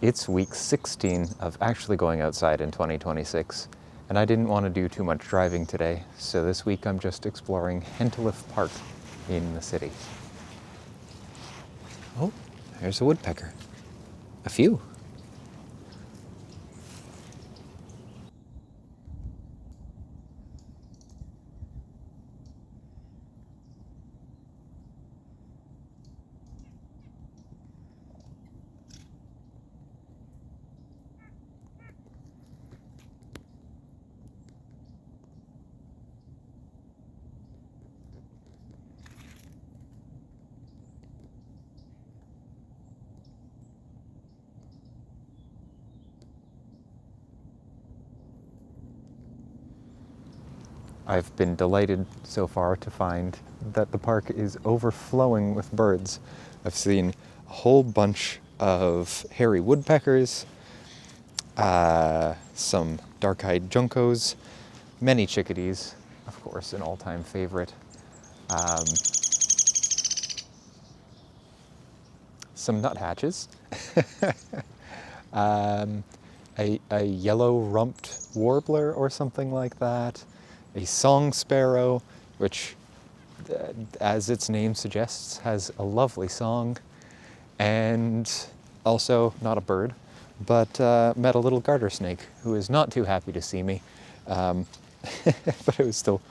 It's week 16 of actually going outside in 2026, and I didn't want to do too much driving today, so this week I'm just exploring Henteleff Park in the city. Oh, there's a woodpecker. A few. I've been delighted so far to find that the park is overflowing with birds. I've seen a whole bunch of hairy woodpeckers, some dark-eyed juncos, many chickadees, of course, an all-time favorite. Some nuthatches, a yellow-rumped warbler or something like that, a song sparrow, which, as its name suggests, has a lovely song, and also not a bird, but met a little garter snake who is not too happy to see me, but it was still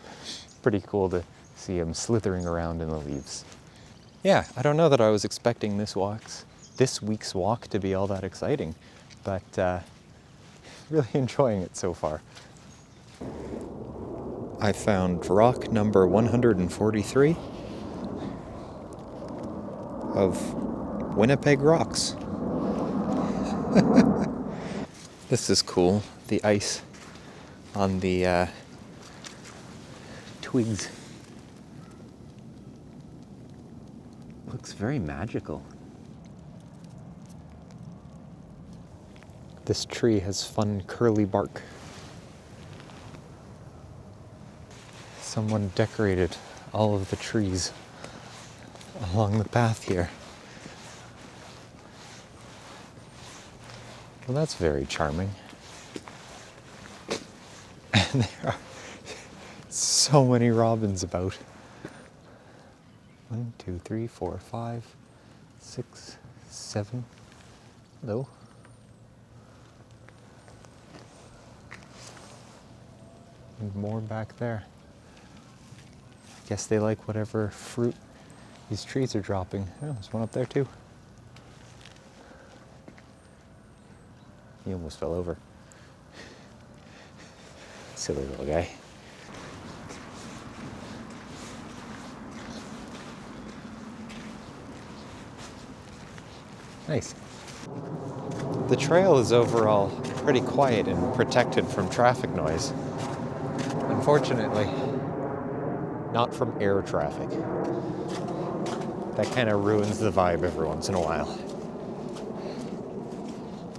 pretty cool to see him slithering around in the leaves. Yeah, I don't know that I was expecting this week's walk to be all that exciting, but really enjoying it so far. I found rock number 143 of Winnipeg rocks. This is cool, the ice on the twigs. Looks very magical. This tree has fun curly bark. Someone decorated all of the trees along the path here. Well, that's very charming. And there are so many robins about. 1, 2, 3, 4, 5, 6, 7. Hello. And more back there. Guess they like whatever fruit these trees are dropping. Oh, there's one up there too. He almost fell over. Silly little guy. Nice. The trail is overall pretty quiet and protected from traffic noise. Unfortunately, not from air traffic. That kind of ruins the vibe every once in a while.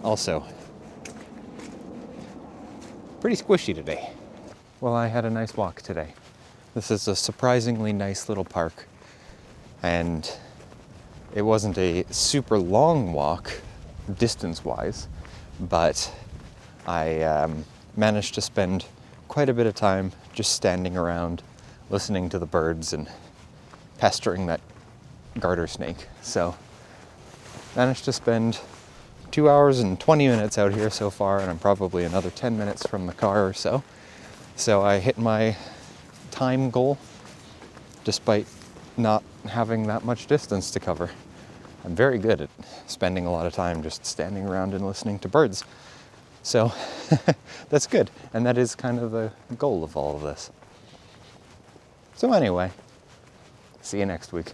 Also, pretty squishy today. Well, I had a nice walk today. This is a surprisingly nice little park, and it wasn't a super long walk distance-wise, but I managed to spend quite a bit of time just standing around listening to the birds and pestering that garter snake. So managed to spend 2 hours and 20 minutes out here so far, and I'm probably another 10 minutes from the car or so. So I hit my time goal despite not having that much distance to cover. I'm very good at spending a lot of time just standing around and listening to birds. So that's good. And that is kind of the goal of all of this. So anyway, see you next week.